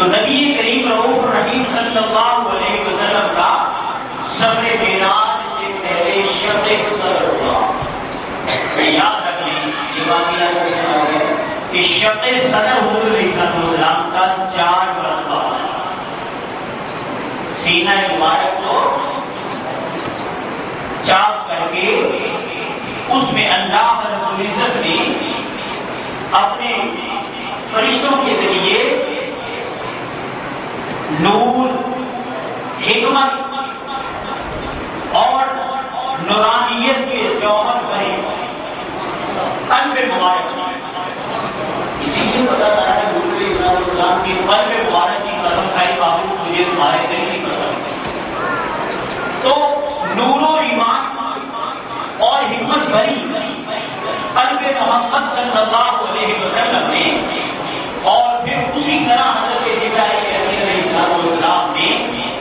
تو نبی کریم رؤوف الرحیم صلی اللہ علیہ وسلم کا سفر معراج سے پہلے شب صدر ہوا. یاد رکھ لیں یہ واقعہ کہ شب صدر حضور علیہ السلام کا 4 مرتبہ سینہ مبارک کو چاک کر کے اس میں اللہ رب العزت نے اپنے فرشتوں کے ذریعے نور، حکمت اور نورانیت کے جوہر بھرے قلب مبارک. اسی لیے پتا چلا ہے حضور علیہ السلام کی قلب مبارک کی قسم کھائی بابو مجھے تمہارے دل کی قسم. تو نور و ایمان اور حکمت بھری قلب محمد صلی اللہ علیہ وسلم نے، اور پھر اسی طرح حضرت جبرائیل علیہ السلام نے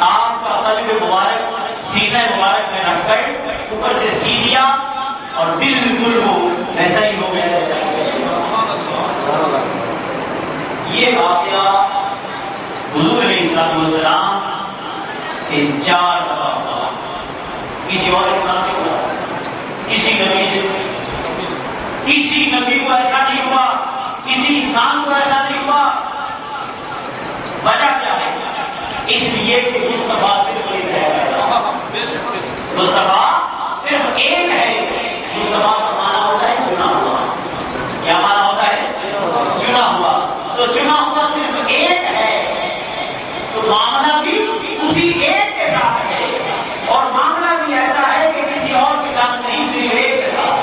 آپ کا قلب مبارک سینہ مبارک میں رکھ کر اوپر سے سی دیا اور بالکل وہ ایسا ہی ہو گیا جیسا یہ واقعہ حضور علیہ السلام سے 4 دفعہ ہوا. کسی اور انسان سے ہوا، کسی نبی سے، کسی نبی کو ایسا نہیں ہوا، کسی انسان کو ایسا نہیں ہوا. وجہ کیا ہے؟ اس لیے کہ مصطفیٰ صرف ایک ہے. مصطفیٰ صرف ایک ہے. مصطفیٰ کا معنی ہوتا ہے چنا ہوا. کیا معنی ہوتا ہے؟ چنا ہوا. تو چنا ہوا صرف ایک ہے، تو معاملہ بھی اسی ایک کے ساتھ ہے، اور معاملہ بھی ایسا ہے کہ کسی اور کے ساتھ نہیں، صرف ایک کے ساتھ.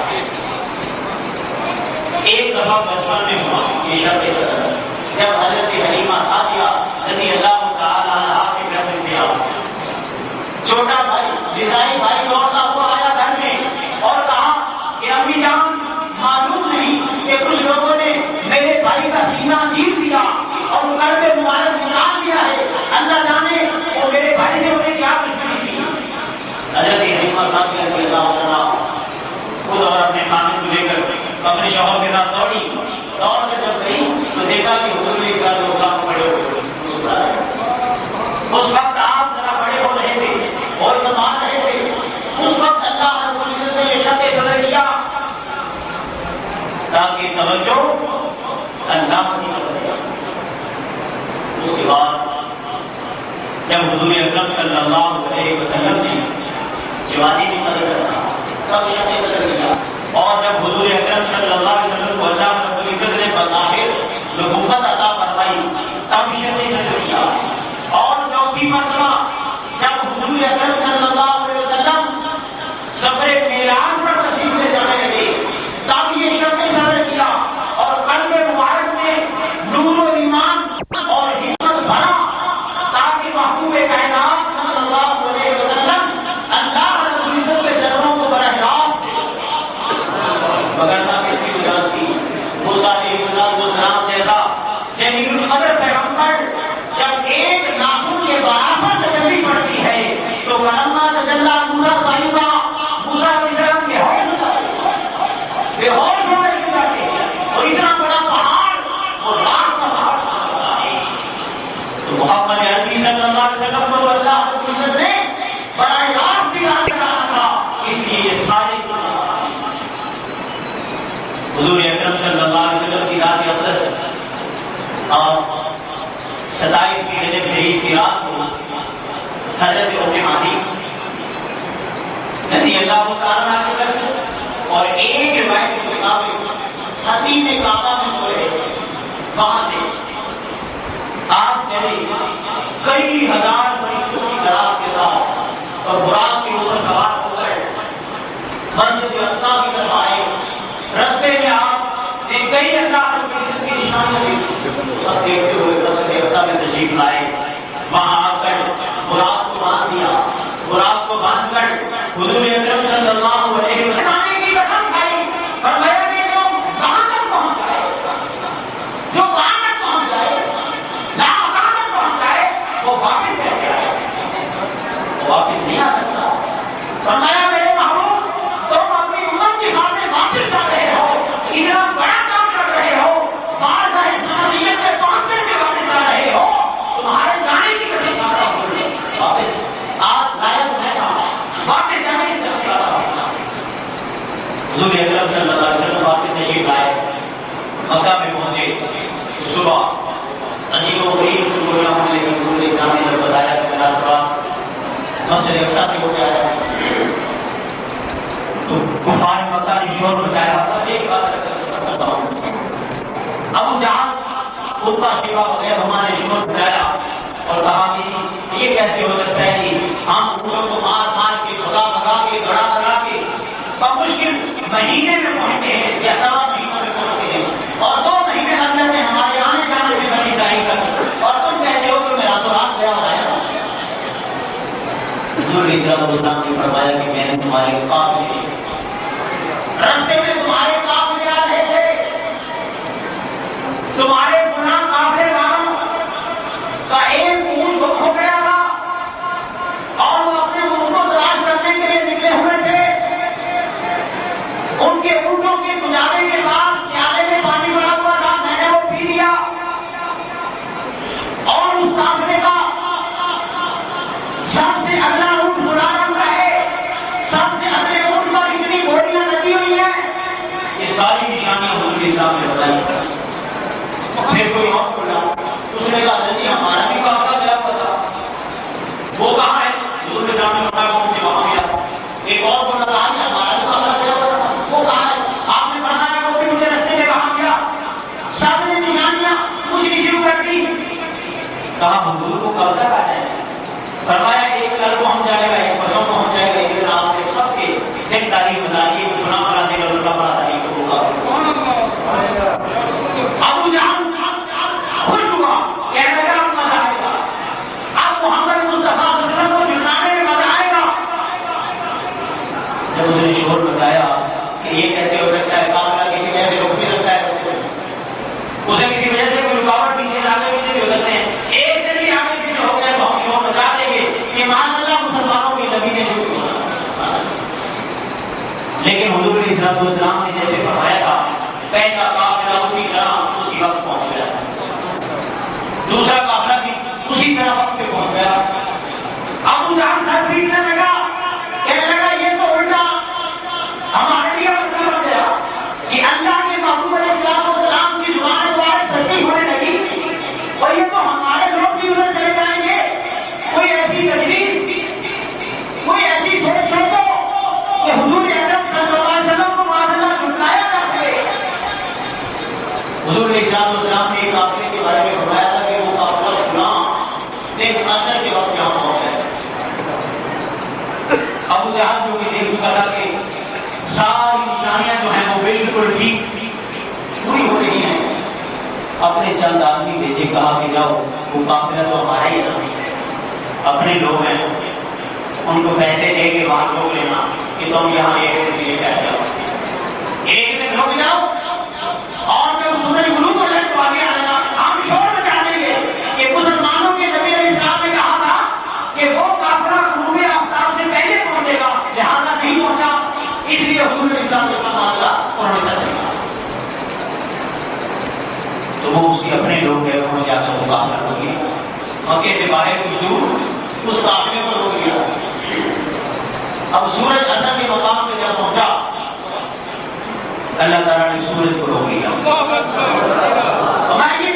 ایک دفعہ بچپن میں ہوا یہ شب صدر، جب حضرت حلیمہ سعدیہ رضی اللہ تعالی عنہا کے گھر میں گیا. چھوٹا بھائی رضائی بھائی دوڑتا ہوا آیا گھر میں اور کہا کہ امی جان معلوم نہیں کہ کچھ لوگوں نے میرے بھائی کا سینہ چیر دیا اور قلب مبارک نکال دیا ہے، اللہ جانے وہ میرے بھائی سے انہیں کیا دشمنی تھی. حضرت حلیمہ سعدیہ رضی اللہ عنہا خود اور اپنے خامد کو لے کر اپنے شوہر کے ساتھ دوڑی. دوڑ کر جب گئی تو دیکھا کہ حضور علیہ السلام کھڑے ہوئے. اس وقت آپ ذرا بڑے ہو رہے تھے اور سنبھال رہے تھے. اس وقت اللہ رب العزت نے یہ شب صدر کیا تاکہ توجہ اللہ کی طرف. اس کے بعد جب حضور اکرم صلی اللہ علیہ وسلم نے جوانی کی قدر کرا تب شب صدر کیا. اور جب حضور اکرم صلی اللہ علیہ وسلم کو اللہ رب العزت نے بظاہر نبوت عطا فرمائی تب شب صدر کیا. اور چوتھی مرتبہ جب حضور اکرم صلی اللہ علیہ وسلم سفر معراج پر تشریف لے جانے لگے تب یہ شب صدر کیا. اور قلب مبارک میں نور و ایمان اور حکمت بھرا تاکہ محبوب کائنات صلی اللہ علیہ وسلم اللہ رب العزت کے چرنوں کو براہ راست وگرنہ کس کی بجات تھی. موسیٰ علیہ السلام جیسا جلیل القدر پیغمبر جب ایک ناخن کے برابر تجلی پڑتی ہے تو فلما تجلی موسیٰ صاحبہ موسیٰ علیہ السلام بے ہوش ہو گئے جاتے اور اتنا بڑا پہاڑ اور رات کا پہاڑ ہے. تو محمد عربی صلی اللہ علیہ وسلم کو اللہ رب العزت نے براہ راست دیدار کرانا تھا، اس لیے یہ سارے حضور اکرم صلی اللہ علیہ وسلم کی ذات اقدس اور 27 رجب شریف کی رات کو حضرت ام ہانی رضی اللہ تعالیٰ عنہ کے گھر سے، اور ایک روایت کے مطابق حتیم کعبہ میں سو رہے تھے. وہاں سے آپ چلے کئی ہزار فرشتوں کی تعداد کے ساتھ اور براق کے اوپر سوار ہو کر مسجد اقصی کی طرف آئے. رستے میں آپ نے کئی اللہ کی نشانیاں دیکھی، سب دیکھتے ہوئے مسجد اقصی میں تشریف لائے. وہاں آ کر براق کو باندھ دیا. براق کو باندھ کر حضور اکرم صلی اللہ علیہ وسلم کی قسم کھائی، فرمایا کہ جو کہاں تک پہنچ جائے، جو کہاں تک پہنچ جائے، جہاں کہاں تک پہنچ جائے وہ واپس کیسے آئے؟ وہ واپس نہیں آ سکتا. فرمایا میرے محبوب تم اپنی امت کی خاطر واپس جا رہے ہو، اتنا بڑا کام کر رہے ہو، بار بار اس نظریت میں پہنچنے کے واپس جا رہے ہو، کیسے ہو سکتا ہے کہ ہم اونٹوں کو مار مار کے بھگا بھگا کے گڑا گڑا کے بمشکل مہینے میں پہنچتے ہیں یا سوا مہینوں میں پہنچتے ہیں اور 2 مہینے لگ جاتے ہیں ہمارے آنے جانے میں بڑی ظاہر کر اور تم کہتے ہو کہ میں راتوں رات گیا ہوا ہے. حضور علیہ السلام نے فرمایا کہ میں نے تمہارے قافلے رستے میں تمہارے قافلے آ رہے تھے, تمہارے گناہ قافلے والوں کا ایک اونٹ گم ہو گیا تھا اور وہ اپنے اونٹ کو تلاش کرنے کے لیے نکلے ہوئے تھے. ان کے اونٹوں کے گزارے کے پاس پیالے میں پانی بڑا ہوا تھا, میں نے وہ پی لیا اور اس قافلے کا سب سے اگلا اونٹ برا رنگ کا ہے, سب سے اگلے اونٹ پر اتنی گولیاں لگی ہوئی ہیں. یہ ساری نشانیاں حضور کے سامنے بتائی. پھر کوئی اور بولا, اس نے کہا جی ہمارا بھی قافلہ گیا ہوا تھا, وہ کہاں ہے؟ حضور کے سامنے بتایا کون سے وہاں گیا. ایک اور بولا کہا کہ ہمارا بھی قافلہ گیا ہوا تھا, وہ کہاں ہے؟ آپ نے فرمایا وہ بھی مجھے رستے میں کہاں گیا. سب نے نشانیاں پوچھنی شروع کر دی. کہا حضور کو کب تک آ جائے؟ فرمایا ایک کل کو ہم جائے گا, ایک پرسوں کو ہم جائے گا, ایک دن آپ کے سب کے ایک تاریخ بتائیے گناہ بنا دے گا, اللہ بڑا تاریخ ہوگا. ابو جہل خوش ہوا, کہنے لگا اب مزہ آئے گا, اب محمد مصطفیٰ صلی اللہ علیہ وسلم کو جھٹلانے میں مزہ آئے گا. جب اس نے شور بتایا کہ یہ کیسے ہو سکتا ہے, قافلہ کسی وجہ سے رک بھی سکتا ہے, اسے کسی وجہ سے کوئی رکاوٹ بھی نہیں, آگے پیچھے بھی ہو سکتے ہیں, ایک دن بھی آگے پیچھے ہو گیا تو ہم شور مچا دیں گے کہ معاذ اللہ مسلمانوں کے نبی نے جو کیا. لیکن حضور علیہ السلام نے جیسے فرمایا تھا, پہلا قافلہ اسی طرح اسی وقت پہنچ گیا, دوسرا قافلہ بھی اسی طرح وقت پہ پہنچ گیا. ابو جہل سر پیٹنے لگا, کہنے لگا یہ تو الٹا ہمارے لیے مسئلہ بن گیا کہ اللہ کے محبوب علیہ السلام کی زبان مبارک سچی ہونے لگی اور یہ تو ہمارے لوگ بھی ادھر چلے جائیں گے. کوئی ایسی تجویز, کوئی ایسی سوچ سوچو کہ حضور اکرم صلی اللہ علیہ وسلم کو معاذ اللہ جھٹلایا جا سکے. حضور علیہ السلام نے ایک قافلے کے بارے میں فرمایا تھا کہ وہ قافلہ فلاں ایک عصر کے وقت یہاں پہنچا ہے. ابو جہل جو کہ دیکھ چکا تھا کہ ساری نشانیاں جو ہیں وہ بالکل ٹھیک پوری ہو رہی ہیں, اپنے چند آدمی بھیجے, کہا کہ جاؤ وہ قافلہ تو ہمارا ہی ہے, اپنے لوگ ہیں, ان کو پیسے دے کے وہاں لوگ لینا کہ تم یہاں ایک دن کے لیے بیٹھ جاؤ, ایک دن رک جاؤ اور جب سورج غروب ہو جائے تو آگے آنا. ہم شور مچا دیں گے کہ مسلمانوں کے نبی علیہ السلام نے کہا تھا کہ وہ قافلہ غروب آفتاب سے پہلے پہنچے گا, لہٰذا نہیں پہنچا, اس لیے حضور علیہ السلام انہوں نے سچ کہا. تو وہ اس کے اپنے لوگ گئے, انہوں نے جا کر وہ قافلہ روک لیا, مکے سے باہر کچھ دور اس قافلے کو روک لیا. اب سورج اثر کے مقام پہ جب پہنچا, اللہ تعالیٰ نے سورج کو روک لیا. میں یہ